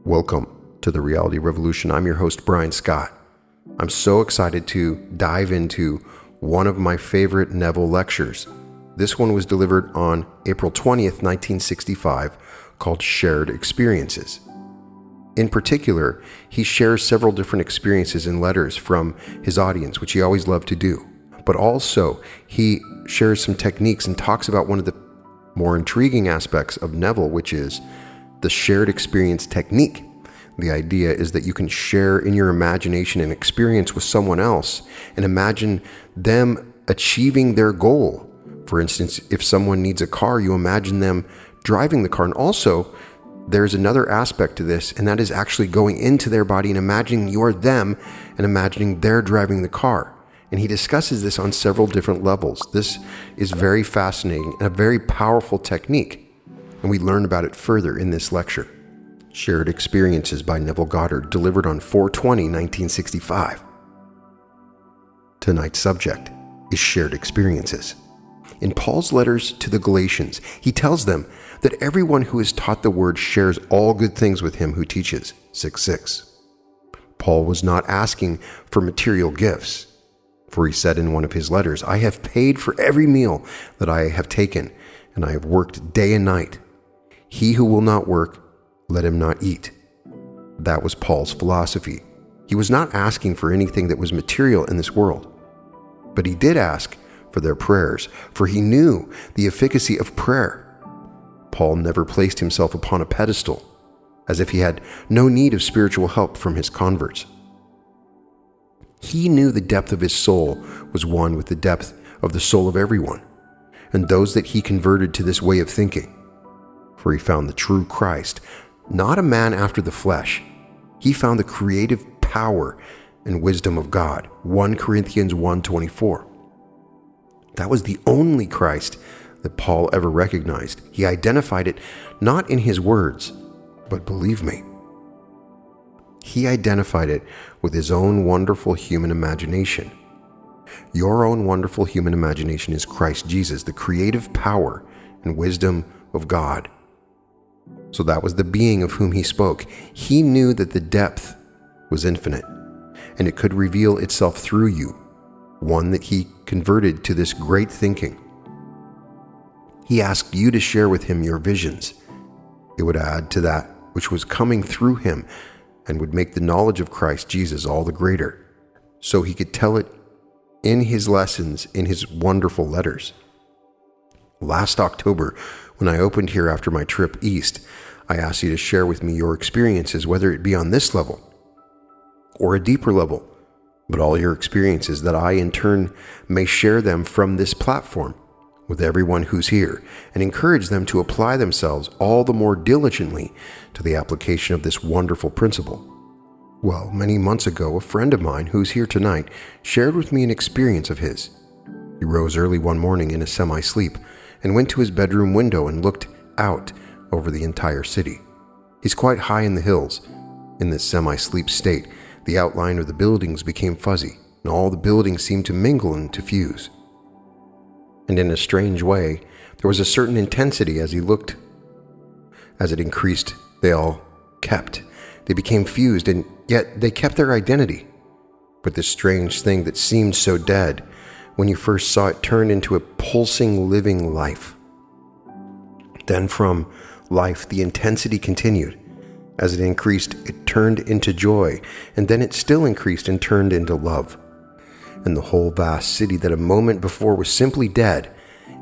Welcome to the Reality Revolution. I'm your host, Brian Scott. I'm so excited to dive into one of my favorite Neville lectures. This one was delivered on April 20th, 1965, called Shared Experiences. In particular, he shares several different experiences in letters from his audience, which he always loved to do. But also, he shares some techniques and talks about one of the more intriguing aspects of Neville, which is the shared experience technique. The idea is that you can share in your imagination an experience with someone else and imagine them achieving their goal. For instance, if someone needs a car, you imagine them driving the car. And also, there's another aspect to this, and that is actually going into their body and imagining you're them and imagining they're driving the car. And he discusses this on several different levels. This is very fascinating and a very powerful technique. And we learn about it further in this lecture. Shared Experiences by Neville Goddard, delivered on 4/20/1965. Tonight's subject is shared experiences. In Paul's letters to the Galatians, he tells them that everyone who is taught the word shares all good things with him who teaches. 6:6. Paul was not asking for material gifts, for he said in one of his letters, "I have paid for every meal that I have taken, and I have worked day and night. He who will not work, let him not eat." That was Paul's philosophy. He was not asking for anything that was material in this world, but he did ask for their prayers, for he knew the efficacy of prayer. Paul never placed himself upon a pedestal, as if he had no need of spiritual help from his converts. He knew the depth of his soul was one with the depth of the soul of everyone, and those that he converted to this way of thinking. For he found the true Christ, not a man after the flesh. He found the creative power and wisdom of God. 1 Corinthians 1:24. That was the only Christ that Paul ever recognized. He identified it not in his words, but believe me, he identified it with his own wonderful human imagination. Your own wonderful human imagination is Christ Jesus, the creative power and wisdom of God. So that was the being of whom he spoke. He knew that the depth was infinite, and it could reveal itself through you, one that he converted to this great thinking. He asked you to share with him your visions. It would add to that which was coming through him and would make the knowledge of Christ Jesus all the greater, so he could tell it in his lessons, in his wonderful letters. Last October, when I opened here after my trip east, I asked you to share with me your experiences, whether it be on this level or a deeper level, but all your experiences, that I in turn may share them from this platform with everyone who's here and encourage them to apply themselves all the more diligently to the application of this wonderful principle. Well, many months ago, a friend of mine who's here tonight shared with me an experience of his. He rose early one morning in a semi-sleep and went to his bedroom window and looked out over the entire city. He's quite high in the hills. In this semi-sleep state, the outline of the buildings became fuzzy, and all the buildings seemed to mingle and to fuse. And in a strange way, there was a certain intensity as he looked. As it increased, they all kept. They became fused, and yet they kept their identity. But this strange thing that seemed so dead, when you first saw it, turned into a pulsing, living life. Then from life, the intensity continued. As it increased, it turned into joy, and then it still increased and turned into love. And the whole vast city that a moment before was simply dead,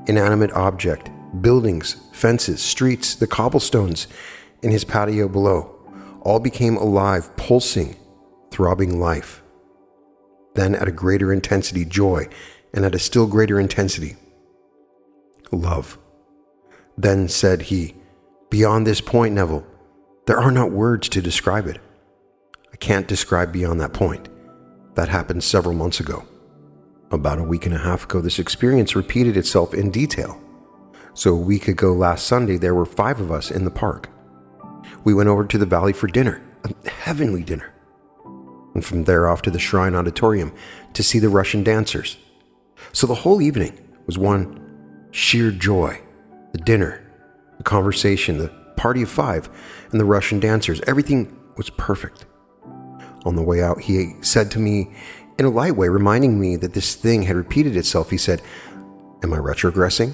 inanimate object, buildings, fences, streets, the cobblestones in his patio below, all became alive, pulsing, throbbing life. Then at a greater intensity, joy, and at a still greater intensity, love. Then said he, "Beyond this point, Neville, there are not words to describe it. I can't describe beyond that point. That happened several months ago. About a week and a half ago, this experience repeated itself in detail. So a week ago last Sunday, there were 5 of us in the park. We went over to the valley for dinner, a heavenly dinner. And from there off to the Shrine Auditorium to see the Russian dancers. So the whole evening was one sheer joy. The dinner, the conversation, the party of 5 and the Russian dancers. Everything was perfect. On the way out, he said to me in a light way, reminding me that this thing had repeated itself. He said, "Am I retrogressing?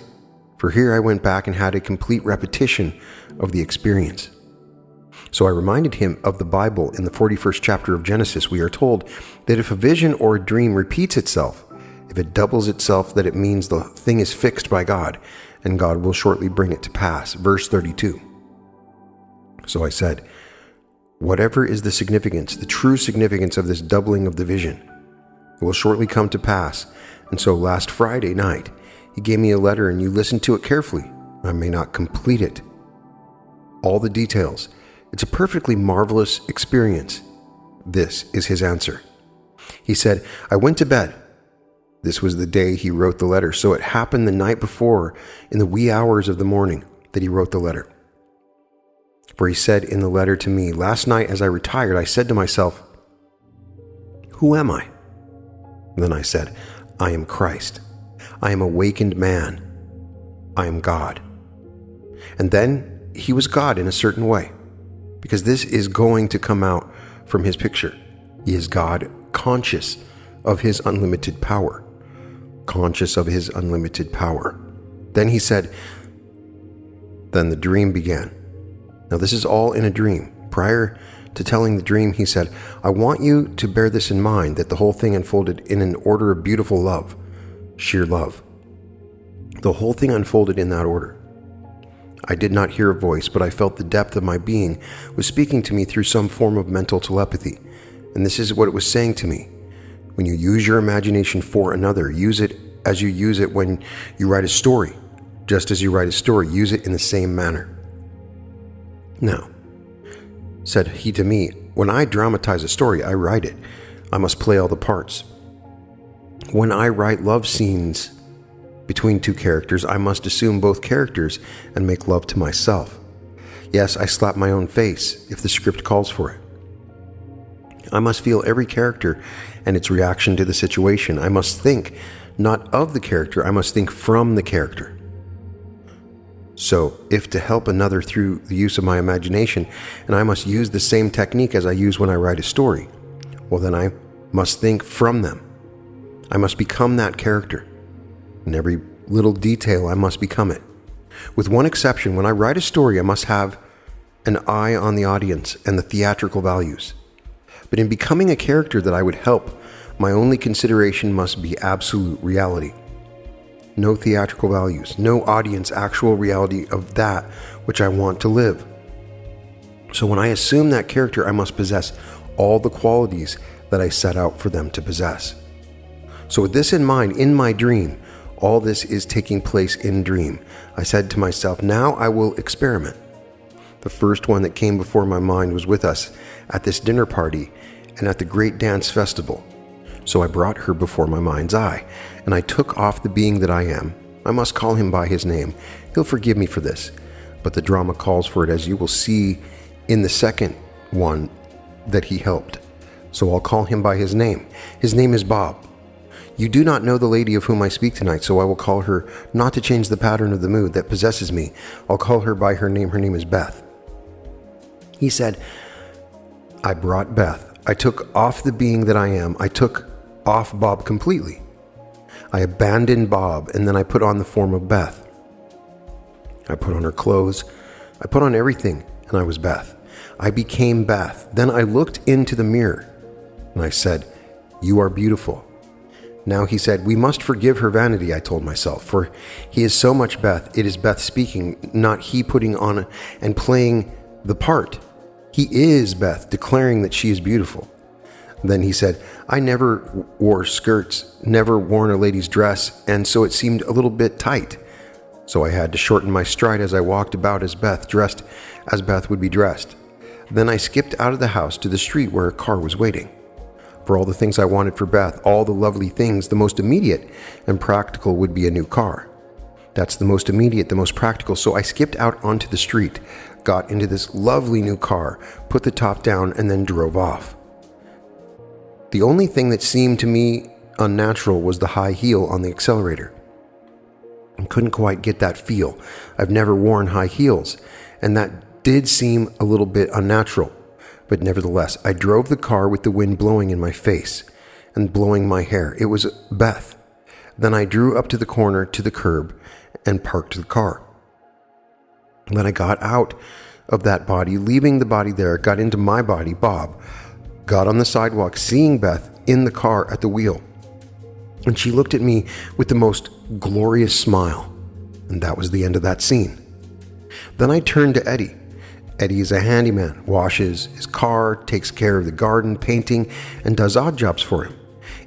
For here I went back and had a complete repetition of the experience." So I reminded him of the Bible. In the 41st chapter of Genesis, we are told that if a vision or a dream repeats itself, if it doubles itself, that it means the thing is fixed by God, and God will shortly bring it to pass. Verse 32. So I said, "Whatever is the significance, the true significance of this doubling of the vision, it will shortly come to pass." And so last Friday night, he gave me a letter, and you listened to it carefully. I may not complete it. All the details. It's a perfectly marvelous experience. This is his answer. He said, "I went to bed." This was the day he wrote the letter. So it happened the night before, in the wee hours of the morning, that he wrote the letter. For he said in the letter to me, "Last night as I retired, I said to myself, 'Who am I?' Then I said, 'I am Christ. I am awakened man. I am God.'" And then he was God in a certain way, because this is going to come out from his picture. He is God, conscious of his unlimited power. Conscious of his unlimited power. Then he said, then the dream began. Now this is all in a dream. Prior to telling the dream, he said, "I want you to bear this in mind, that the whole thing unfolded in an order of beautiful love, sheer love." The whole thing unfolded in that order. I did not hear a voice, but I felt the depth of my being was speaking to me through some form of mental telepathy. And this is what it was saying to me. When you use your imagination for another, use it as you use it when you write a story. Just as you write a story, use it in the same manner. "Now," said he to me, "when I dramatize a story, I write it. I must play all the parts. When I write love scenes between two characters, I must assume both characters and make love to myself. Yes, I slap my own face if the script calls for it. I must feel every character and its reaction to the situation. I must think not of the character, I must think from the character. So, if to help another through the use of my imagination, and I must use the same technique as I use when I write a story, well then I must think from them. I must become that character. In every little detail, I must become it. With one exception, when I write a story, I must have an eye on the audience and the theatrical values. But in becoming a character that I would help, my only consideration must be absolute reality. No theatrical values, no audience actual reality of that which I want to live. So when I assume that character, I must possess all the qualities that I set out for them to possess. So with this in mind, in my dream, all this is taking place in dream. I said to myself, now I will experiment. The first one that came before my mind was with us at this dinner party and at the great dance festival. So I brought her before my mind's eye, and I took off the being that I am. I must call him by his name. He'll forgive me for this, but the drama calls for it, as you will see in the second one that he helped. So I'll call him by his name. His name is Bob. You do not know the lady of whom I speak tonight, so I will call her, not to change the pattern of the mood that possesses me. I'll call her by her name. Her name is Beth. He said, I brought Beth. I took off the being that I am. I took off Bob completely. I abandoned Bob, and then I put on the form of Beth. I put on her clothes. I put on everything, and I was Beth. I became Beth. Then I looked into the mirror, and I said, you are beautiful. Now he said, we must forgive her vanity, I told myself, for he is so much Beth. It is Beth speaking, not he putting on and playing the part. He is Beth, declaring that she is beautiful. Then he said, I never wore skirts, never worn a lady's dress, and so it seemed a little bit tight. So I had to shorten my stride as I walked about as Beth, dressed as Beth would be dressed. Then I skipped out of the house to the street where a car was waiting. For all the things I wanted for Beth, all the lovely things, the most immediate and practical would be a new car. That's the most immediate, the most practical. So I skipped out onto the street, got into this lovely new car, put the top down, and then drove off. The only thing that seemed to me unnatural was the high heel on the accelerator. I couldn't quite get that feel. I've never worn high heels, and that did seem a little bit unnatural, but nevertheless, I drove the car with the wind blowing in my face and blowing my hair. It was Beth. Then I drew up to the corner to the curb and parked the car. Then I got out of that body, leaving the body there, got into my body, Bob, got on the sidewalk, seeing Beth in the car at the wheel. And she looked at me with the most glorious smile. And that was the end of that scene. Then I turned to Eddie. Eddie is a handyman, washes his car, takes care of the garden, painting, and does odd jobs for him.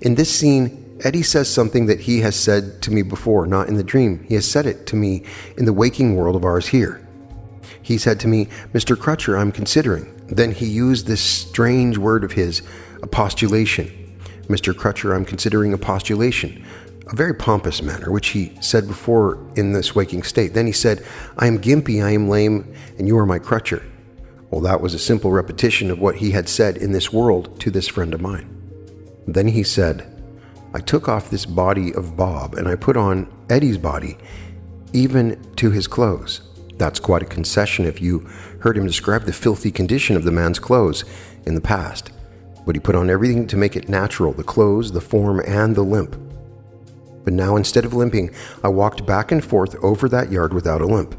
In this scene, Eddie says something that he has said to me before, not in the dream. He has said it to me in the waking world of ours here. He said to me, "Mr. Crutcher, I'm considering." Then he used this strange word of his, a postulation. "Mr. Crutcher, I'm considering a postulation." A very pompous manner, which he said before in this waking state. Then he said, "I am gimpy, I am lame, and you are my crutcher." Well, that was a simple repetition of what he had said in this world to this friend of mine. Then he said, "I took off this body of Bob, and I put on Eddie's body, even to his clothes." That's quite a concession if you heard him describe the filthy condition of the man's clothes in the past. But he put on everything to make it natural, the clothes, the form, and the limp. But now, instead of limping, I walked back and forth over that yard without a limp.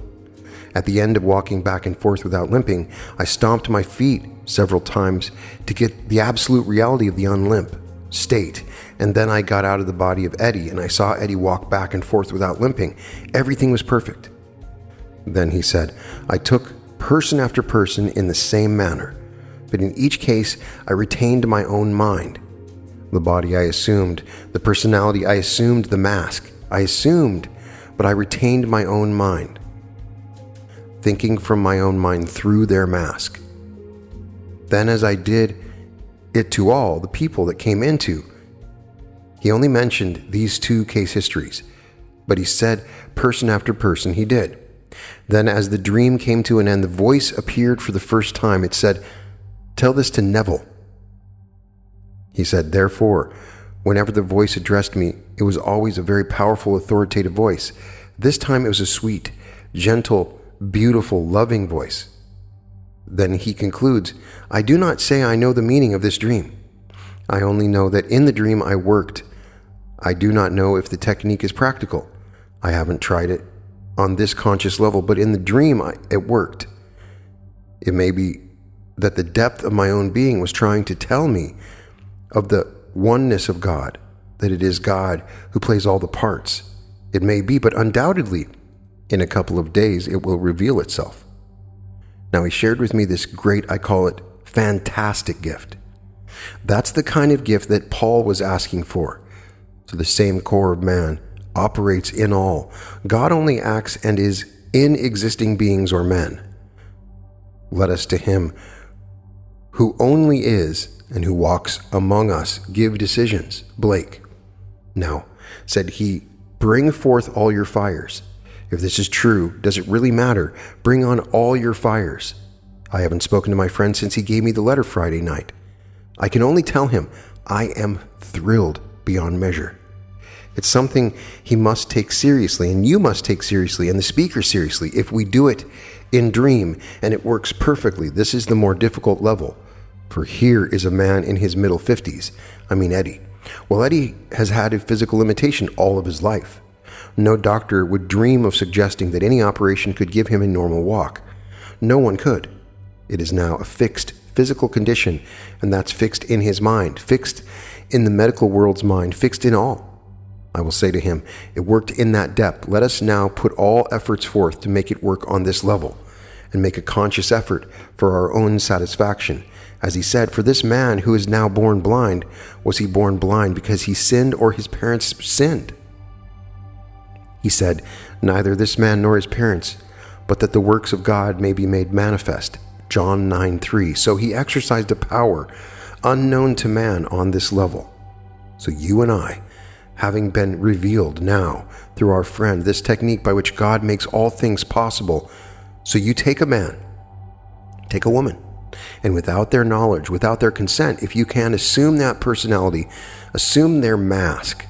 At the end of walking back and forth without limping, I stomped my feet several times to get the absolute reality of the unlimp state. And then I got out of the body of Eddie, and I saw Eddie walk back and forth without limping. Everything was perfect. Then he said, "I took person after person in the same manner, but in each case I retained my own mind. The body I assumed, the personality I assumed, the mask I assumed, but I retained my own mind, thinking from my own mind through their mask. Then as I did it to all the people that came into," he only mentioned these two case histories, but he said person after person he did. "Then as the dream came to an end, the voice appeared for the first time. It said, 'Tell this to Neville.' He said, therefore, whenever the voice addressed me, it was always a very powerful, authoritative voice. This time it was a sweet, gentle, beautiful, loving voice." Then he concludes, "I do not say I know the meaning of this dream. I only know that in the dream I worked. I do not know if the technique is practical. I haven't tried it on this conscious level, but in the dream it worked. It may be that the depth of my own being was trying to tell me of the oneness of God, that it is God who plays all the parts. It may be, but undoubtedly, in a couple of days, it will reveal itself." Now, he shared with me this great, I call it, fantastic gift. That's the kind of gift that Paul was asking for. So the same core of man operates in all. God only acts and is in existing beings or men. Let us to him who only is and who walks among us give decisions. Blake. Now, said he, bring forth all your fires. If this is true, does it really matter? Bring on all your fires. I haven't spoken to my friend since he gave me the letter Friday night. I can only tell him I am thrilled beyond measure. It's something he must take seriously, and you must take seriously, and the speaker seriously. If we do it in dream and it works perfectly, this is the more difficult level. For here is a man in his middle 50s. I mean Eddie. Well, Eddie has had a physical limitation all of his life. No doctor would dream of suggesting that any operation could give him a normal walk. No one could. It is now a fixed physical condition, and that's fixed in his mind, fixed in the medical world's mind, fixed in all. I will say to him, it worked in that depth. Let us now put all efforts forth to make it work on this level, and make a conscious effort for our own satisfaction. As he said, for this man who is now born blind, was he born blind because he sinned or his parents sinned? He said, neither this man nor his parents, but that the works of God may be made manifest. John 9:3. So he exercised a power unknown to man on this level. So you and I, having been revealed now through our friend, this technique by which God makes all things possible. So you take a man, take a woman, and without their knowledge, without their consent, if you can, assume that personality, assume their mask,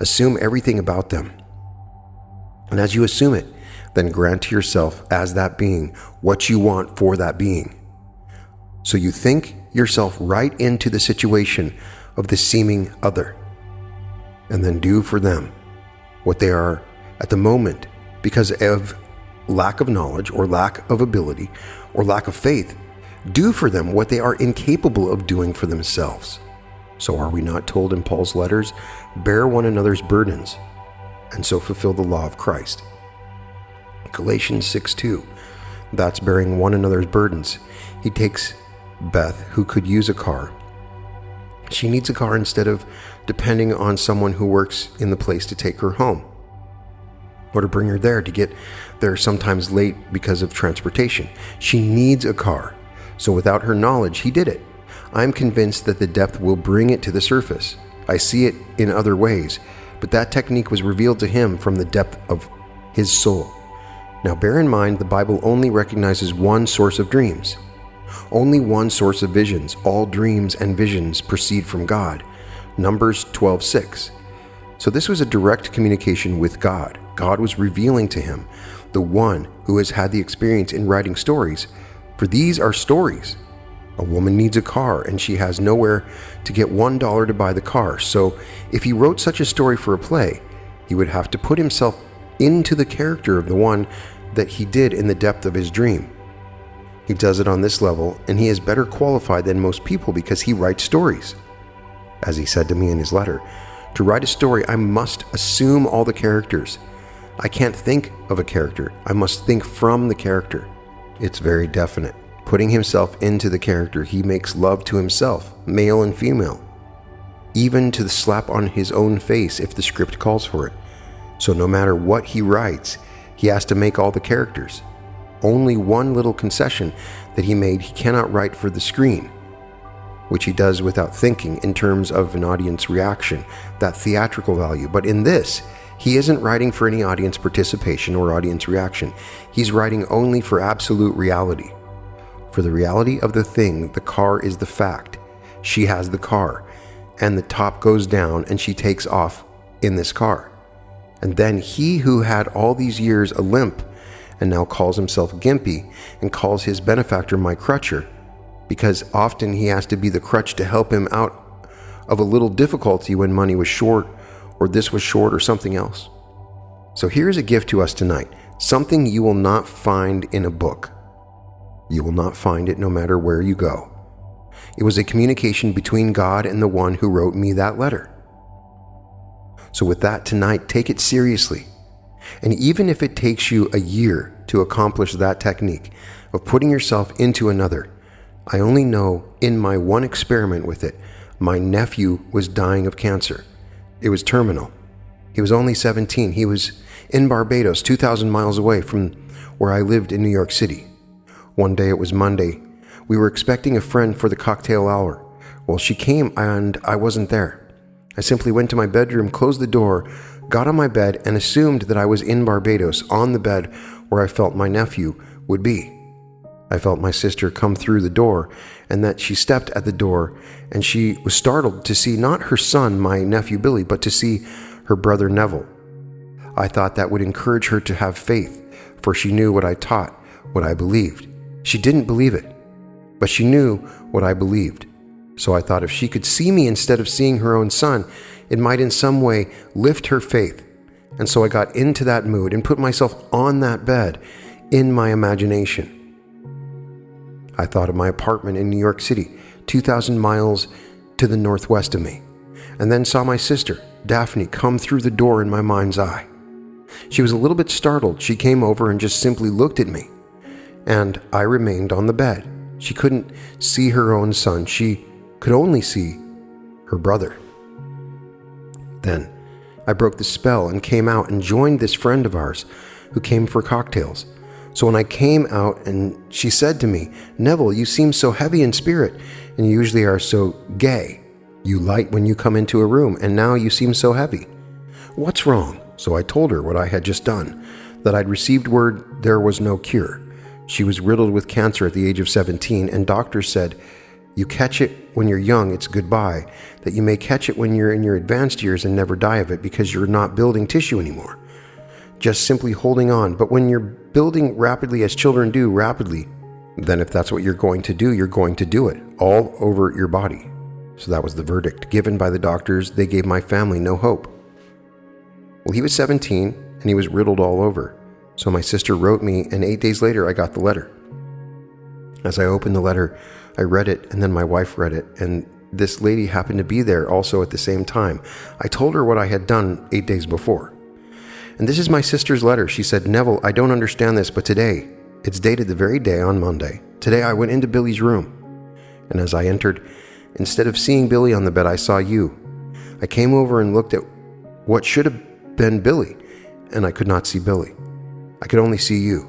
assume everything about them. And as you assume it, then grant to yourself as that being what you want for that being. So you think yourself right into the situation of the seeming other, and then do for them what they are at the moment because of lack of knowledge or lack of ability or lack of faith. Do for them what they are incapable of doing for themselves. So are we not told in Paul's letters, bear one another's burdens, and so fulfill the law of Christ? Galatians 6:2, that's bearing one another's burdens. He takes Beth, who could use a car. She needs a car instead of depending on someone who works in the place to take her home or to bring her there, to get there sometimes late because of transportation. She needs a car. So without her knowledge, he did it. I'm convinced that the depth will bring it to the surface. I see it in other ways, but that technique was revealed to him from the depth of his soul. Now bear in mind, the Bible only recognizes one source of dreams, only one source of visions. All dreams and visions proceed from God. Numbers 12:6. So this was a direct communication with God. God was revealing to him, the one who has had the experience in writing stories. For these are stories. A woman needs a car and she has nowhere to get $1 to buy the car. So if he wrote such a story for a play, he would have to put himself into the character of the one that he did in the depth of his dream. He does it on this level, and he is better qualified than most people because he writes stories. As he said to me in his letter, to write a story, I must assume all the characters. I can't think of a character. I must think from the character. It's very definite. Putting himself into the character, he makes love to himself, male and female, even to the slap on his own face if the script calls for it. So no matter what he writes, he has to make all the characters. Only one little concession that he made, he cannot write for the screen, which he does without thinking in terms of an audience reaction, that theatrical value. But in this, he isn't writing for any audience participation or audience reaction. He's writing only for absolute reality. For the reality of the thing, the car is the fact. She has the car, and the top goes down and she takes off in this car. And then he who had all these years a limp and now calls himself gimpy and calls his benefactor my crutcher, because often he has to be the crutch to help him out of a little difficulty when money was short or this was short or something else. So here's a gift to us tonight, something you will not find in a book. You will not find it no matter where you go. It was a communication between God and the one who wrote me that letter. So with that tonight, take it seriously. And even if it takes you a year to accomplish that technique of putting yourself into another, I only know in my one experiment with it, my nephew was dying of cancer. It was terminal. He was only 17. He was in Barbados, 2,000 miles away from where I lived in New York City. One day, it was Monday. We were expecting a friend for the cocktail hour. Well, she came and I wasn't there. I simply went to my bedroom, closed the door, got on my bed, and assumed that I was in Barbados on the bed where I felt my nephew would be. I felt my sister come through the door and that she stepped at the door, and she was startled to see not her son, my nephew Billy, but to see her brother Neville. I thought that would encourage her to have faith, for she knew what I taught, what I believed. She didn't believe it, but she knew what I believed. So I thought if she could see me instead of seeing her own son, it might in some way lift her faith. And so I got into that mood and put myself on that bed in my imagination. I thought of my apartment in New York City, 2,000 miles to the northwest of me, and then saw my sister, Daphne, come through the door in my mind's eye. She was a little bit startled. She came over and just simply looked at me, and I remained on the bed. She couldn't see her own son. She could only see her brother. Then I broke the spell and came out and joined this friend of ours who came for cocktails. So when I came out, and she said to me, "Neville, you seem so heavy in spirit, and you usually are so gay. You light when you come into a room, and now you seem so heavy. What's wrong?" So I told her what I had just done, that I'd received word there was no cure. She was riddled with cancer at the age of 17, and doctors said, "You catch it when you're young, it's goodbye, that you may catch it when you're in your advanced years and never die of it because you're not building tissue anymore." just simply holding on. But when you're building rapidly, as children do rapidly, then if that's what you're going to do, you're going to do it all over your body. So that was the verdict given by the doctors. They gave my family no hope. Well, he was 17 and he was riddled all over. So my sister wrote me, and 8 days later I got the letter. As I opened the letter, I read it, and then my wife read it, and this lady happened to be there also at the same time. I told her what I had done 8 days before. And this is my sister's letter. She said, "Neville, I don't understand this, but today," it's dated the very day on Monday, "today I went into Billy's room. And as I entered, instead of seeing Billy on the bed, I saw you. I came over and looked at what should have been Billy, and I could not see Billy. I could only see you.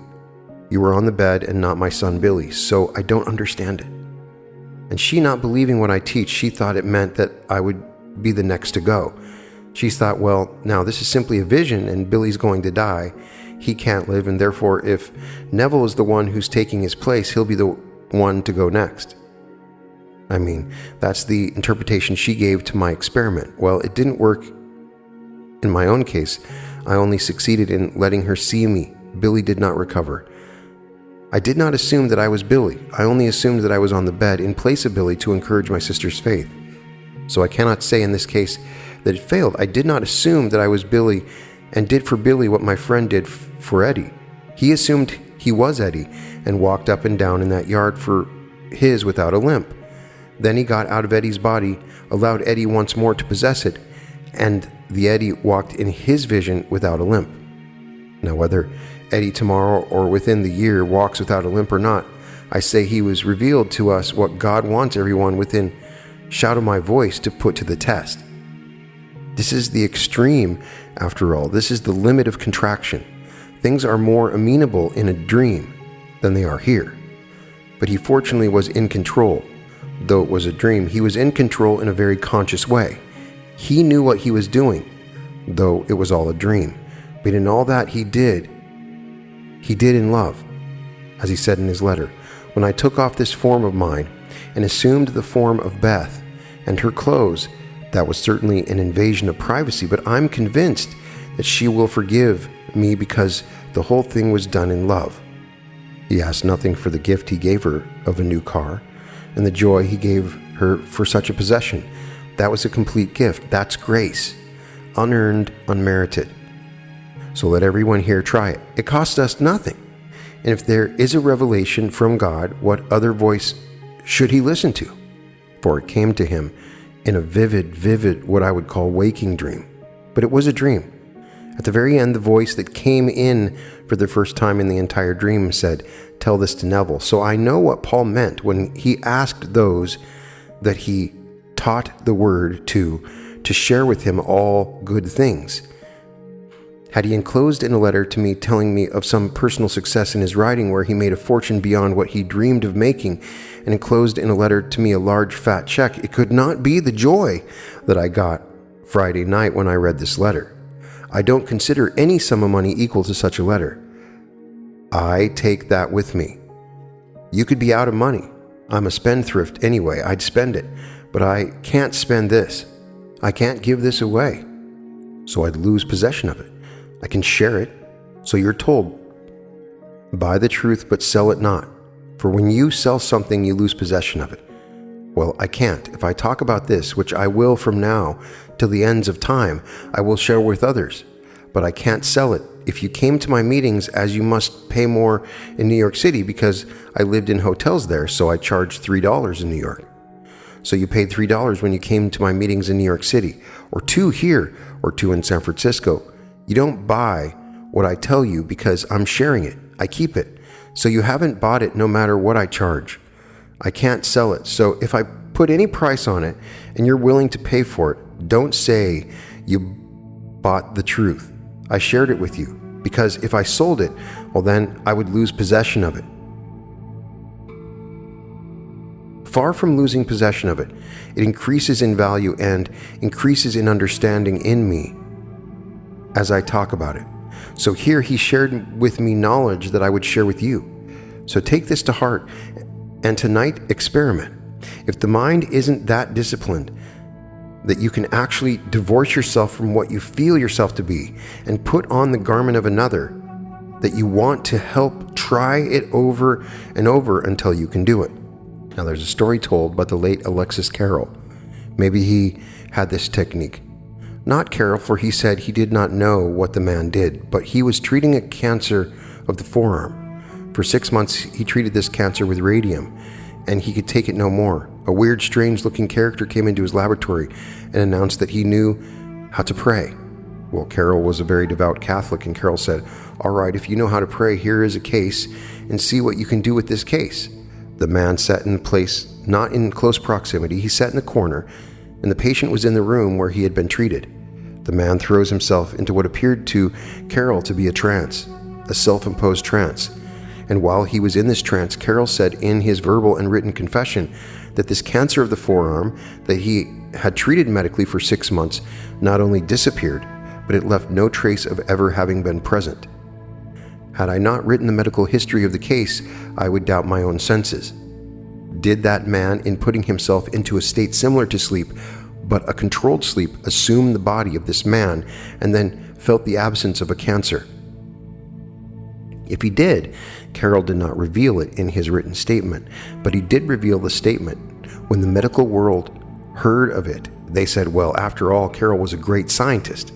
You were on the bed and not my son Billy, so I don't understand it." And she, not believing what I teach, she thought it meant that I would be the next to go. She thought, well, now this is simply a vision and Billy's going to die. He can't live, and therefore if Neville is the one who's taking his place, he'll be the one to go next. I mean, that's the interpretation she gave to my experiment. Well, it didn't work in my own case. I only succeeded in letting her see me. Billy did not recover. I did not assume that I was Billy. I only assumed that I was on the bed in place of Billy to encourage my sister's faith. So I cannot say in this case that it failed. I did not assume that I was Billy and did for Billy what my friend did for Eddie. He assumed he was Eddie and walked up and down in that yard for his without a limp. Then he got out of Eddie's body, allowed Eddie once more to possess it, and the Eddie walked in his vision without a limp. Now, whether Eddie tomorrow or within the year walks without a limp or not, I say he was revealed to us what God wants everyone within shout of my voice to put to the test. This is the extreme, after all. This is the limit of contraction. Things are more amenable in a dream than they are here. But he fortunately was in control. Though it was a dream, he was in control in a very conscious way. He knew what he was doing, though it was all a dream. But in all that he did in love. As he said in his letter, "When I took off this form of mine and assumed the form of Beth and her clothes, that was certainly an invasion of privacy, but I'm convinced that she will forgive me because the whole thing was done in love." He asked nothing for the gift he gave her of a new car and the joy he gave her for such a possession. That was a complete gift. That's grace. Unearned, unmerited. So let everyone here try it. It costs us nothing. And if there is a revelation from God, what other voice should he listen to? For it came to him in a vivid, what I would call waking dream. But it was a dream. At the very end, the voice that came in for the first time in the entire dream said, "Tell this to Neville." So I know what Paul meant when he asked those that he taught the word to share with him all good things. Had he enclosed in a letter to me telling me of some personal success in his writing where he made a fortune beyond what he dreamed of making, and enclosed in a letter to me a large fat check, it could not be the joy that I got Friday night when I read this letter. I don't consider any sum of money equal to such a letter. I take that with me. You could be out of money. I'm a spendthrift anyway. I'd spend it. But I can't spend this. I can't give this away. So I'd lose possession of it. I can share it. So you're told, buy the truth but sell it not. For when you sell something, you lose possession of it. Well, I can't. If I talk about this, which I will from now till the ends of time, I will share with others. But I can't sell it. If you came to my meetings, as you must pay more in New York City because I lived in hotels there, so I charged $3 in New York. So you paid $3 when you came to my meetings in New York City, or $2 here, or $2 in San Francisco. You don't buy what I tell you because I'm sharing it. I keep it. So you haven't bought it no matter what I charge. I can't sell it. So if I put any price on it and you're willing to pay for it, don't say you bought the truth. I shared it with you, because if I sold it, well then I would lose possession of it. Far from losing possession of it, it increases in value and increases in understanding in me as I talk about it. So here he shared with me knowledge that I would share with you. So take this to heart and tonight experiment. If the mind isn't that disciplined, that you can actually divorce yourself from what you feel yourself to be and put on the garment of another, that you want to help try it over and over until you can do it. Now, there's a story told by the late Alexis Carrel. Maybe he had this technique. Not Carrel, for he said he did not know what the man did, but he was treating a cancer of the forearm. For 6 months, he treated this cancer with radium, and he could take it no more. A weird, strange-looking character came into his laboratory and announced that he knew how to pray. Well, Carrel was a very devout Catholic, and Carrel said, "All right, if you know how to pray, here is a case, and see what you can do with this case." The man sat in a place not in close proximity. He sat in the corner, and the patient was in the room where he had been treated. The man throws himself into what appeared to Carrel to be a trance, a self-imposed trance. And while he was in this trance, Carrel said in his verbal and written confession that this cancer of the forearm that he had treated medically for 6 months not only disappeared, but it left no trace of ever having been present. Had I not written the medical history of the case, I would doubt my own senses. Did that man, in putting himself into a state similar to sleep, but a controlled sleep, assume the body of this man and then felt the absence of a cancer? If he did, Carrel did not reveal it in his written statement, but he did reveal the statement. When the medical world heard of it, they said, well, after all, Carrel was a great scientist.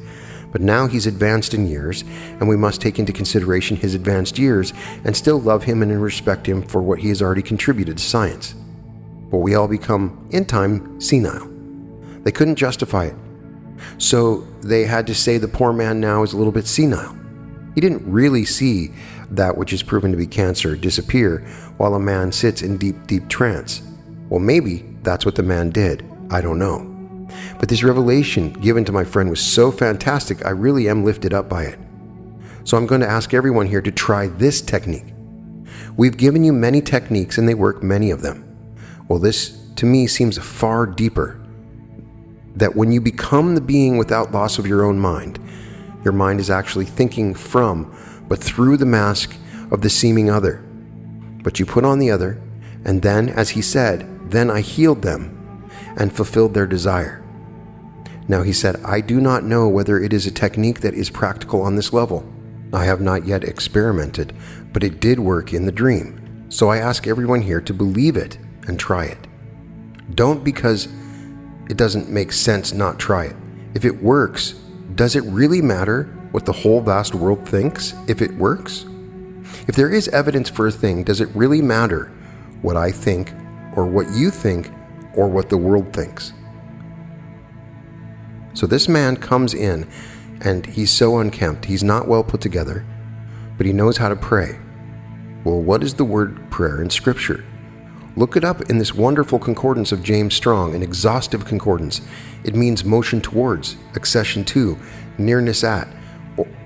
But now he's advanced in years, and we must take into consideration his advanced years and still love him and respect him for what he has already contributed to science. But we all become, in time, senile. They couldn't justify it. So they had to say the poor man now is a little bit senile. He didn't really see that which is proven to be cancer disappear while a man sits in deep, deep trance. Well, maybe that's what the man did. I don't know. But this revelation given to my friend was so fantastic, I really am lifted up by it. So I'm going to ask everyone here to try this technique. We've given you many techniques and they work, many of them. Well, this to me seems far deeper. That when you become the being without loss of your own mind, your mind is actually thinking from, but through the mask of the seeming other. But you put on the other, and then, as he said, then I healed them and fulfilled their desire. Now he said, I do not know whether it is a technique that is practical on this level. I have not yet experimented, but it did work in the dream. So I ask everyone here to believe it and try it. Don't because it doesn't make sense not try it. If it works, does it really matter what the whole vast world thinks if it works? If there is evidence for a thing, does it really matter what I think or what you think or what the world thinks? So this man comes in and he's so unkempt, he's not well put together, but he knows how to pray. Well, what is the word prayer in Scripture? Look it up in this wonderful concordance of James Strong, an exhaustive concordance. It means motion towards, accession to, nearness at,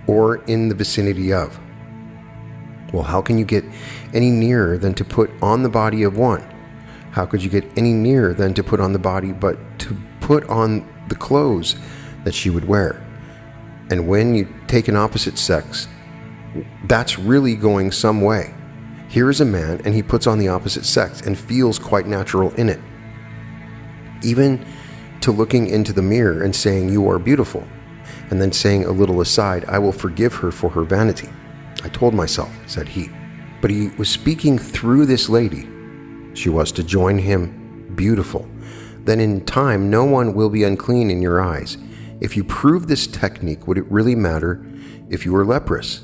or in the vicinity of. Well, how can you get any nearer than to put on the body of one? How could you get any nearer than to put on the body but to put on the clothes that she would wear? And when you take an opposite sex, that's really going some way. Here is a man and he puts on the opposite sex and feels quite natural in it. Even to looking into the mirror and saying, you are beautiful, and then saying a little aside, I will forgive her for her vanity. I told myself, said he. But he was speaking through this lady. She was to join him beautiful. Then in time, no one will be unclean in your eyes. If you prove this technique, would it really matter if you were leprous?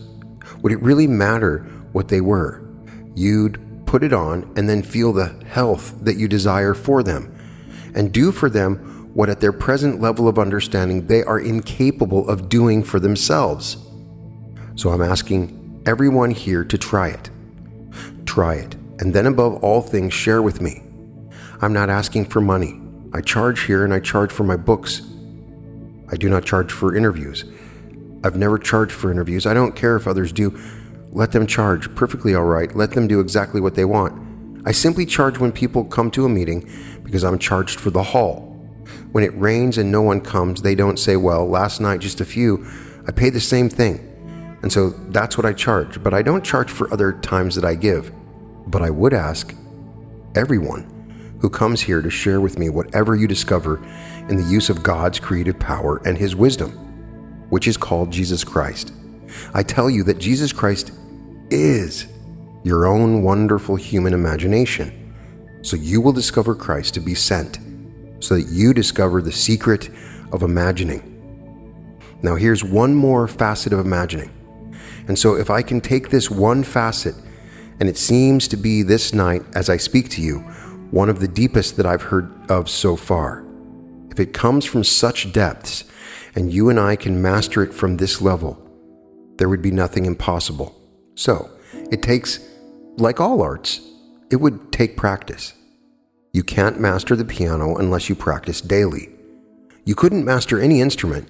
Would it really matter what they were? You'd put it on and then feel the health that you desire for them, and do for them what at their present level of understanding they are incapable of doing for themselves. So I'm asking everyone here to try it. Try it, and then above all things, share with me. I'm not asking for money. I charge here and I charge for my books. I do not charge for interviews. I've never charged for interviews. I don't care if others do. Let them charge. Perfectly all right. Let them do exactly what they want. I simply charge when people come to a meeting because I'm charged for the hall. When it rains and no one comes, they don't say, well, last night just a few. I pay the same thing. And so that's what I charge. But I don't charge for other times that I give. But I would ask everyone who comes here to share with me whatever you discover in the use of God's creative power and His wisdom, which is called Jesus Christ. I tell you that Jesus Christ is your own wonderful human imagination. So you will discover Christ to be sent, so that you discover the secret of imagining. Now here's one more facet of imagining. And so if I can take this one facet, and it seems to be this night as I speak to you, one of the deepest that I've heard of so far. If it comes from such depths, and you and I can master it from this level, there would be nothing impossible. So, it takes, like all arts, it would take practice. You can't master the piano unless you practice daily. You couldn't master any instrument.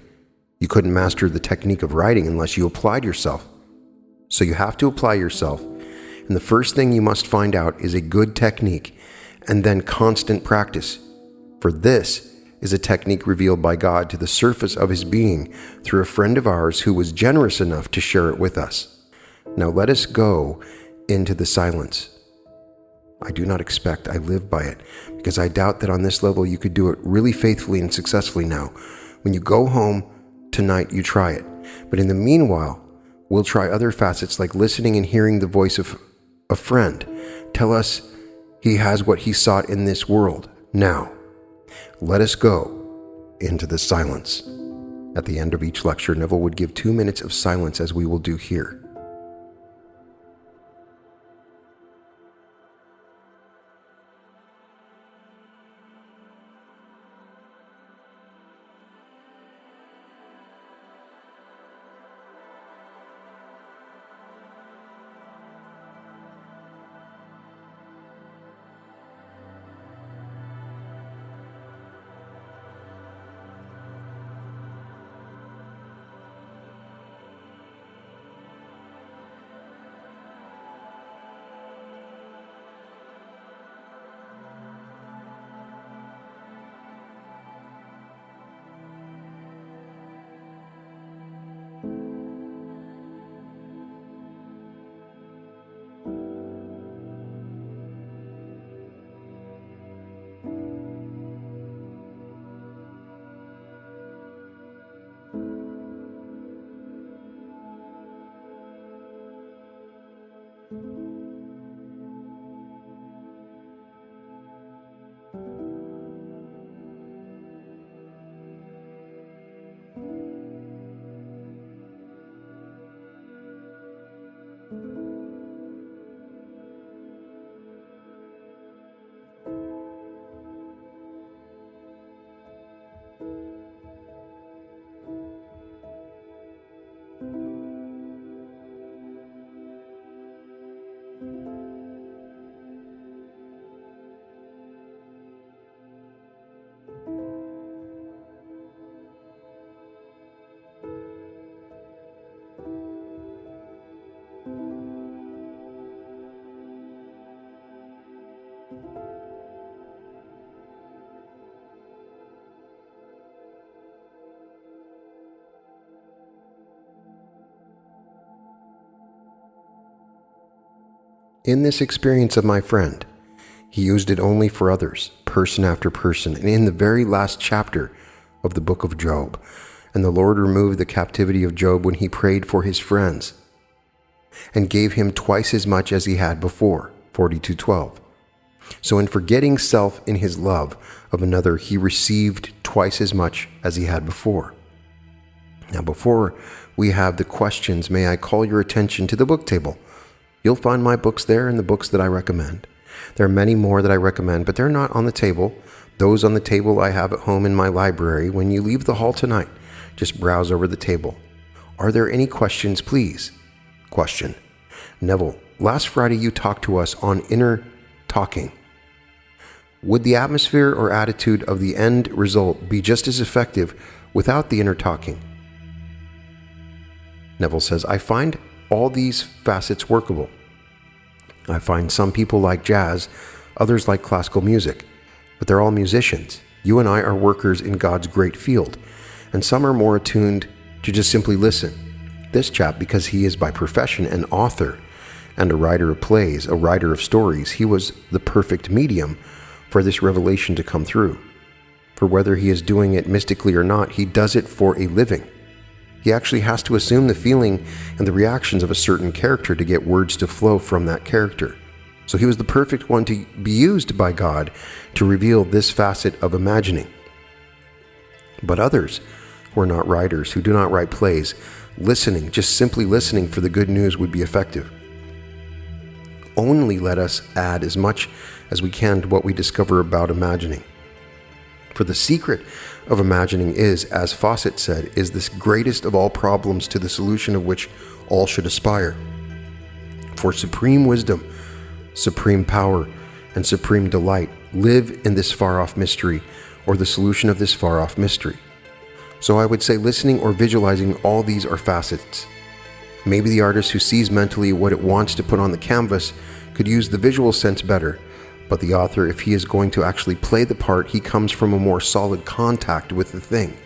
You couldn't master the technique of writing unless you applied yourself. So you have to apply yourself, and the first thing you must find out is a good technique, and then constant practice. For this is a technique revealed by God to the surface of His being through a friend of ours who was generous enough to share it with us. Now let us go into the silence. I do not expect I live by it, because I doubt that on this level you could do it really faithfully and successfully now. When you go home tonight, you try it. But in the meanwhile, we'll try other facets like listening and hearing the voice of a friend tell us he has what he sought in this world. Now, let us go into the silence. At the end of each lecture, Neville would give 2 minutes of silence, as we will do here. In this experience of my friend, he used it only for others, person after person, and in the very last chapter of the book of Job. And the Lord removed the captivity of Job when he prayed for his friends, and gave him twice as much as he had before, 42:12. So in forgetting self in his love of another, he received twice as much as he had before. Now before we have the questions, may I call your attention to the book table. You'll find my books there and the books that I recommend. There are many more that I recommend, but they're not on the table. Those on the table I have at home in my library. When you leave the hall tonight, just browse over the table. Are there any questions, please? Question. Neville, last Friday you talked to us on inner talking. Would the atmosphere or attitude of the end result be just as effective without the inner talking? Neville says, I find all these facets workable. I find some people like jazz, others like classical music, but they're all musicians. You and I are workers in God's great field, and some are more attuned to just simply listen. This chap, because he is by profession an author and a writer of plays, a writer of stories, he was the perfect medium for this revelation to come through. For whether he is doing it mystically or not, he does it for a living. He actually has to assume the feeling and the reactions of a certain character to get words to flow from that character. So he was the perfect one to be used by God to reveal this facet of imagining. But others who are not writers, who do not write plays, listening, just simply listening for the good news would be effective. Only let us add as much as we can to what we discover about imagining. For the secret of imagining is, as Fawcett said, is this greatest of all problems, to the solution of which all should aspire. For supreme wisdom, supreme power, and supreme delight live in this far-off mystery, or the solution of this far-off mystery. So I would say listening or visualizing, all these are facets. Maybe the artist who sees mentally what it wants to put on the canvas could use the visual sense better, but the author, if he is going to actually play the part, he comes from a more solid contact with the thing.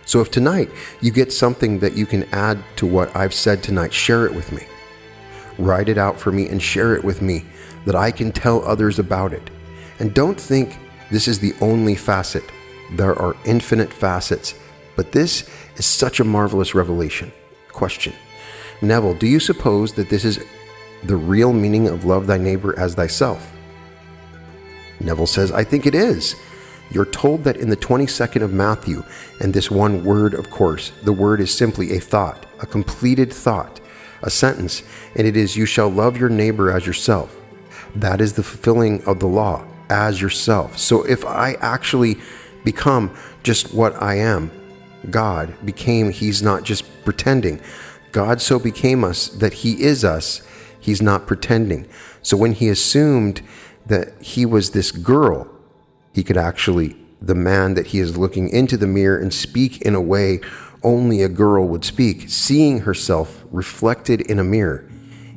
So if tonight you get something that you can add to what I've said tonight, share it with me. Write it out for me and share it with me, that I can tell others about it. And don't think this is the only facet. There are infinite facets, but this is such a marvelous revelation. Question: Neville, do you suppose that this is the real meaning of love thy neighbor as thyself? Neville says, I think it is. You're told that in the 22nd of Matthew, and this one word, of course, the word is simply a thought, a completed thought, a sentence, and it is, you shall love your neighbor as yourself. That is the fulfilling of the law, as yourself. So if I actually become just what I am, God became, he's not just pretending. God so became us that he is us. He's not pretending. So when he assumed that he was this girl, he could actually, the man that he is looking into the mirror and speak in a way only a girl would speak, seeing herself reflected in a mirror,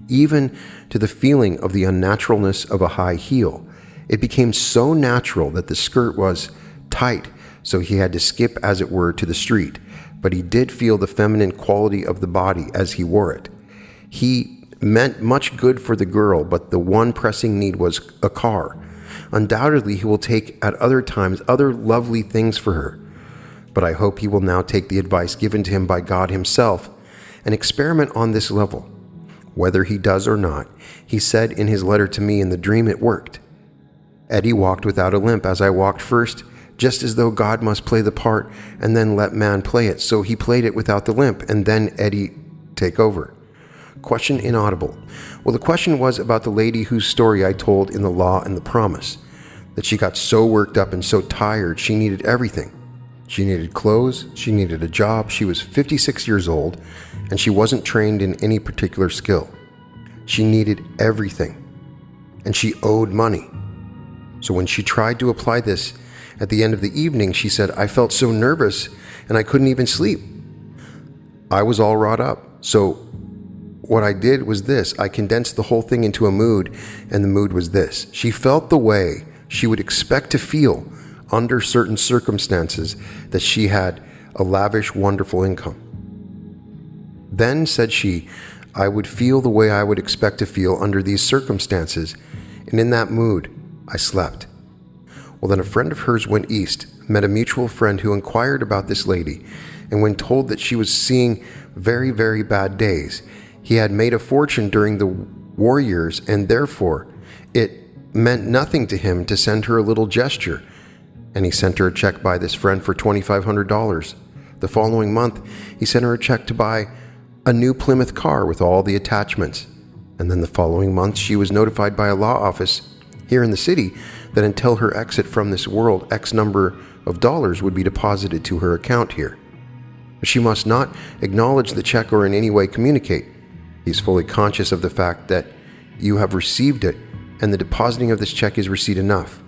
even to the feeling of the unnaturalness of a high heel. It became so natural that the skirt was tight, so he had to skip, as it were, to the street, but he did feel the feminine quality of the body as he wore it. He meant much good for the girl, but the one pressing need was a car. Undoubtedly, he will take at other times other lovely things for her. But I hope he will now take the advice given to him by God himself and experiment on this level. Whether he does or not, he said in his letter to me in the dream, it worked. Eddie walked without a limp as I walked first, just as though God must play the part and then let man play it. So he played it without the limp, and then Eddie take over. Question inaudible. Well, the question was about the lady whose story I told in The Law and the Promise, that she got so worked up and so tired she needed everything. She needed clothes, she needed a job, she was 56 years old, and she wasn't trained in any particular skill. She needed everything, and she owed money. So when she tried to apply this at the end of the evening, she said, I felt so nervous and I couldn't even sleep. I was all wrought up. So what I did was this. I condensed the whole thing into a mood, and the mood was this. She felt the way she would expect to feel under certain circumstances, that she had a lavish, wonderful income. Then, said she, I would feel the way I would expect to feel under these circumstances, and in that mood, I slept. Well, then a friend of hers went east, met a mutual friend who inquired about this lady, and when told that she was seeing very, very bad days, he had made a fortune during the war years, and therefore it meant nothing to him to send her a little gesture. And he sent her a check by this friend for $2,500. The following month, he sent her a check to buy a new Plymouth car with all the attachments. And then the following month, she was notified by a law office here in the city that until her exit from this world, X number of dollars would be deposited to her account here. She must not acknowledge the check or in any way communicate. He's fully conscious of the fact that you have received it, and the depositing of this check is receipt enough.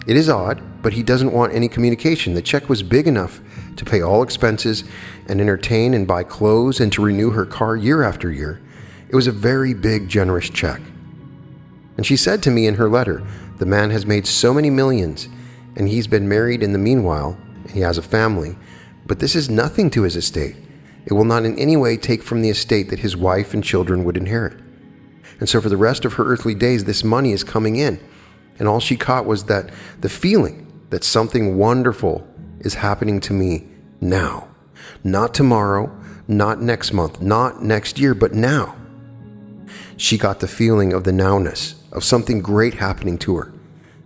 It is odd, but he doesn't want any communication. The check was big enough to pay all expenses and entertain and buy clothes and to renew her car year after year. It was a very big, generous check. And she said to me in her letter, the man has made so many millions, and he's been married in the meanwhile, and he has a family, but this is nothing to his estate. It will not in any way take from the estate that his wife and children would inherit. And so for the rest of her earthly days, this money is coming in. And all she caught was that the feeling that something wonderful is happening to me now. Not tomorrow, not next month, not next year, but now. She got the feeling of the nowness, of something great happening to her.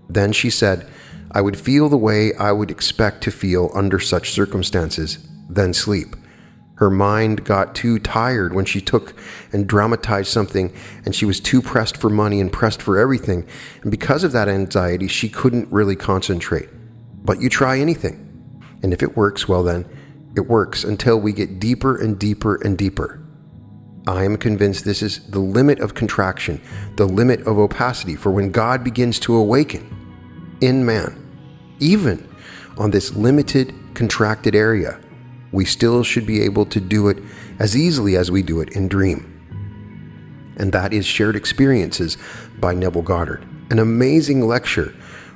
Then she said, I would feel the way I would expect to feel under such circumstances, then sleep. Her mind got too tired when she took and dramatized something, and she was too pressed for money and pressed for everything. And because of that anxiety, she couldn't really concentrate. But you try anything. And if it works, well then, it works until we get deeper and deeper and deeper. I am convinced this is the limit of contraction, the limit of opacity for when God begins to awaken in man. Even on this limited, contracted area, we still should be able to do it as easily as we do it in dream. And that is Shared Experiences by Neville Goddard. An amazing lecture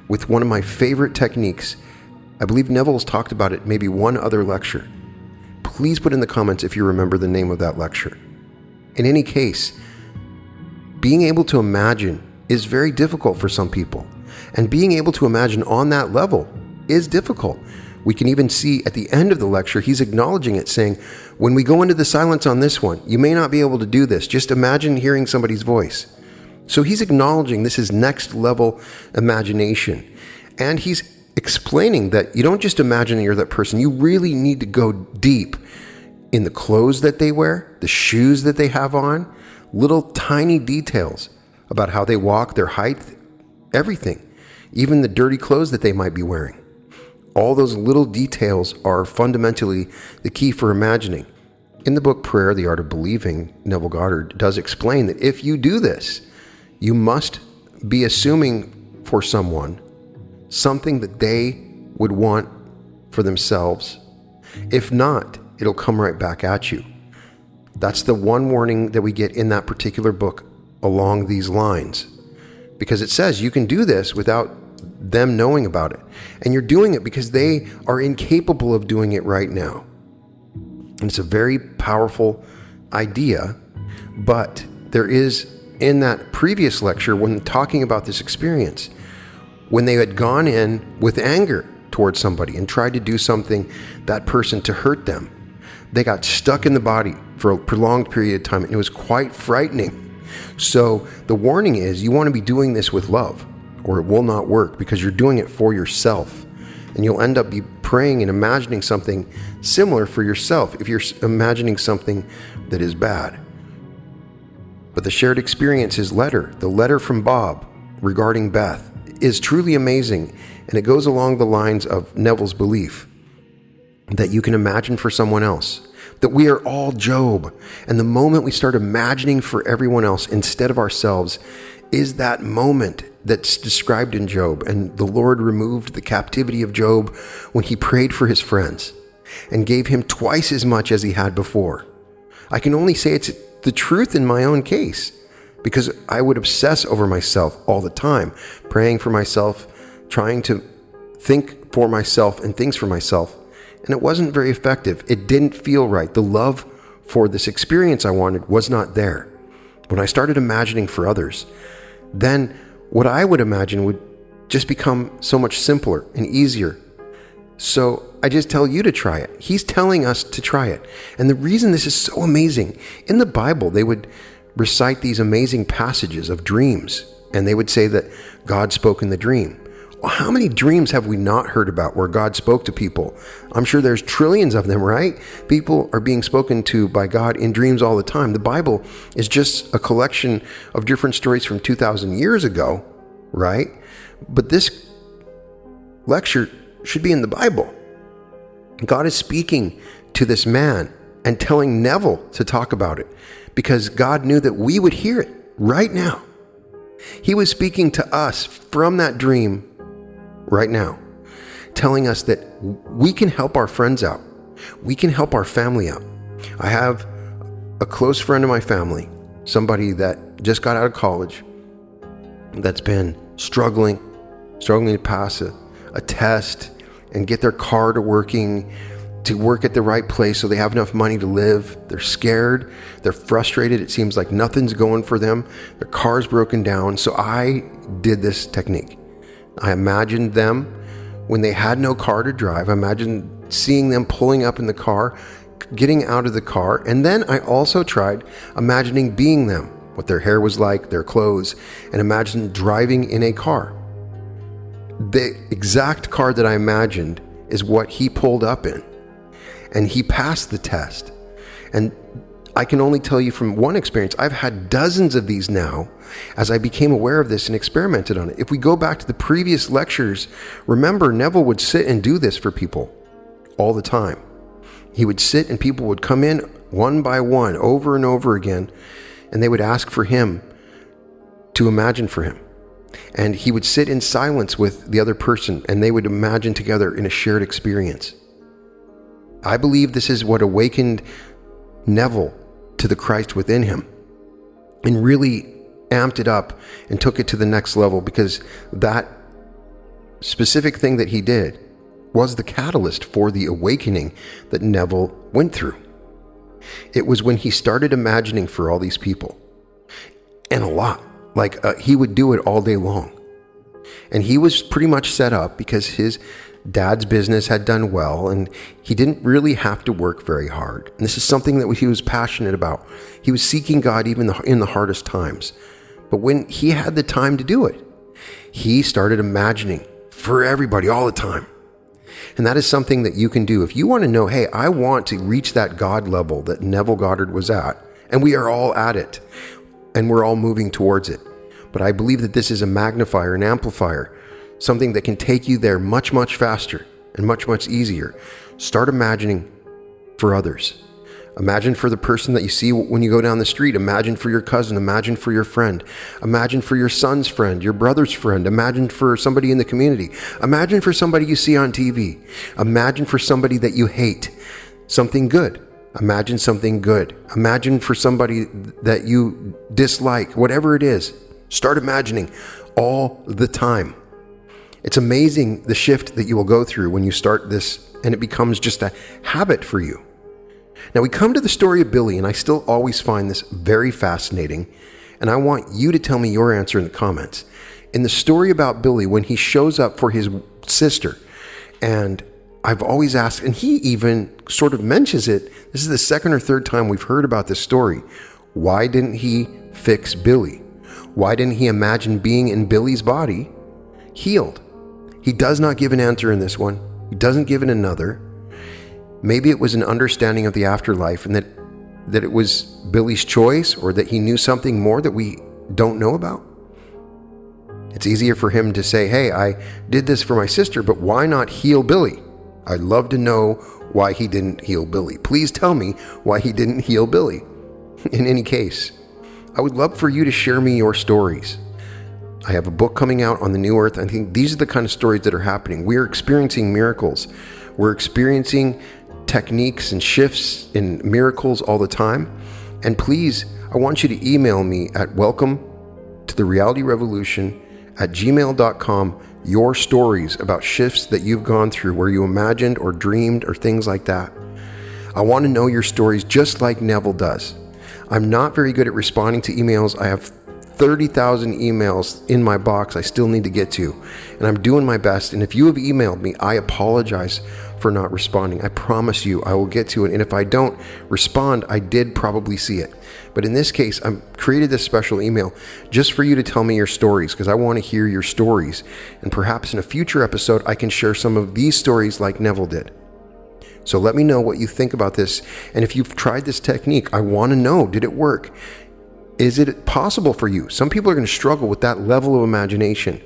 with one of my favorite techniques. I believe Neville's talked about it maybe one other lecture. Please put in the comments if you remember the name of that lecture. In any case, being able to imagine is very difficult for some people. And being able to imagine on that level is difficult. We can even see at the end of the lecture, he's acknowledging it, saying, when we go into the silence on this one, you may not be able to do this. Just imagine hearing somebody's voice. So he's acknowledging this is next level imagination. And he's explaining that you don't just imagine you're that person. You really need to go deep in the clothes that they wear, the shoes that they have on, little tiny details about how they walk, their height, everything, even the dirty clothes that they might be wearing. All those little details are fundamentally the key for imagining. In the book Prayer, The Art of Believing, Neville Goddard does explain that if you do this, you must be assuming for someone something that they would want for themselves. If not, it'll come right back at you. That's the one warning that we get in that particular book along these lines. Because it says you can do this without them knowing about it. And you're doing it because they are incapable of doing it right now. And it's a very powerful idea. But there is, in that previous lecture, when talking about this experience, when they had gone in with anger towards somebody and tried to do something, that person, to hurt them, they got stuck in the body for a prolonged period of time, and it was quite frightening. So the warning is you want to be doing this with love, or it will not work, because you're doing it for yourself, and you'll end up be praying and imagining something similar for yourself if you're imagining something that is bad. But the Shared Experiences letter, the letter from Bob regarding Beth, is truly amazing, and it goes along the lines of Neville's belief that you can imagine for someone else, that we are all Job. And the moment we start imagining for everyone else instead of ourselves is that moment that's described in Job. And the Lord removed the captivity of Job when he prayed for his friends and gave him twice as much as he had before. I can only say it's the truth in my own case, because I would obsess over myself all the time, praying for myself, trying to think for myself and things for myself. And it wasn't very effective. It didn't feel right. The love for this experience I wanted was not there. When I started imagining for others, then what I would imagine would just become so much simpler and easier. So I just tell you to try it. He's telling us to try it. And the reason this is so amazing, in the Bible, they would recite these amazing passages of dreams, and they would say that God spoke in the dream. Well, how many dreams have we not heard about where God spoke to people? I'm sure there's trillions of them, right? People are being spoken to by God in dreams all the time. The Bible is just a collection of different stories from 2,000 years ago, right? But this lecture should be in the Bible. God is speaking to this man and telling Neville to talk about it because God knew that we would hear it right now. He was speaking to us from that dream right now, telling us that we can help our friends out. We can help our family out. I have a close friend of my family, somebody that just got out of college, that's been struggling to pass a test and get their car to work at the right place so they have enough money to live. They're scared. They're frustrated. It seems like nothing's going for them. Their car's broken down. So I did this technique. I imagined them when they had no car to drive. I imagined seeing them pulling up in the car, getting out of the car. And then I also tried imagining being them, what their hair was like, their clothes, and imagined driving in a car. The exact car that I imagined is what he pulled up in. And he passed the test. And I can only tell you from one experience, I've had dozens of these now as I became aware of this and experimented on it. If we go back to the previous lectures, remember Neville would sit and do this for people all the time. He would sit and people would come in one by one over and over again, and they would ask for him to imagine for him. And he would sit in silence with the other person, and they would imagine together in a shared experience. I believe this is what awakened Neville to the Christ within him and really amped it up and took it to the next level, because that specific thing that he did was the catalyst for the awakening that Neville went through. It was when he started imagining for all these people, and a lot. He would do it all day long. And he was pretty much set up because his dad's business had done well, and he didn't really have to work very hard. And this is something that he was passionate about. He was seeking God even in the hardest times. But when he had the time to do it, he started imagining for everybody all the time. And that is something that you can do. If you want to know, hey, I want to reach that God level that Neville Goddard was at, and we are all at it, and we're all moving towards it. But I believe that this is a magnifier, an amplifier, something that can take you there much, much faster and much, much easier. Start imagining for others. Imagine for the person that you see when you go down the street. Imagine for your cousin. Imagine for your friend. Imagine for your son's friend, your brother's friend. Imagine for somebody in the community. Imagine for somebody you see on TV. Imagine for somebody that you hate. Something good. Imagine something good. Imagine for somebody that you dislike, whatever it is. Start imagining all the time. It's amazing the shift that you will go through when you start this, and it becomes just a habit for you. Now we come to the story of Billy, and I still always find this very fascinating, and I want you to tell me your answer in the comments. In the story about Billy, when he shows up for his sister, and I've always asked, and he even sort of mentions it, this is the second or third time we've heard about this story. Why didn't he fix Billy? Why didn't he imagine being in Billy's body healed? He does not give an answer in this one. He doesn't give in another. Maybe it was an understanding of the afterlife, and that it was Billy's choice, or that he knew something more that we don't know about. It's easier for him to say, hey, I did this for my sister, but why not heal Billy? I'd love to know why he didn't heal Billy. Please tell me why he didn't heal Billy. In any case, I would love for you to share me your stories. I have a book coming out on the new earth. I think these are the kind of stories that are happening. We are experiencing miracles. We're experiencing techniques and shifts in miracles all the time. And please, I want you to email me at welcome-to-the-reality-revolution@gmail.com your stories about shifts that you've gone through, where you imagined or dreamed or things like that. I want to know your stories just like Neville does. I'm not very good at responding to emails. I have 30,000 emails in my box I still need to get to, and I'm doing my best. And if you have emailed me, I apologize for not responding. I promise you I will get to it, and if I don't respond, I did probably see it. But in this case, I've created this special email just for you to tell me your stories, because I want to hear your stories, and perhaps in a future episode I can share some of these stories like Neville did. So let me know what you think about this, and if you've tried this technique, I want to know, did it work? Is it possible for you? Some people are going to struggle with that level of imagination.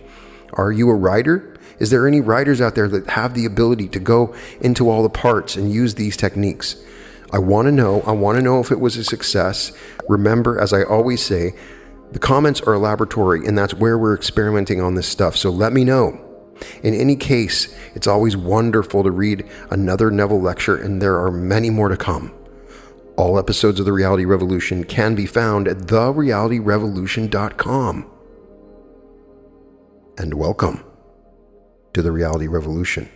Are you a writer? Is there any writers out there that have the ability to go into all the parts and use these techniques? I want to know. I want to know if it was a success. Remember, as I always say, the comments are a laboratory, and that's where we're experimenting on this stuff. So let me know. In any case, it's always wonderful to read another Neville lecture, and there are many more to come. All episodes of The Reality Revolution can be found at therealityrevolution.com. And welcome to The Reality Revolution.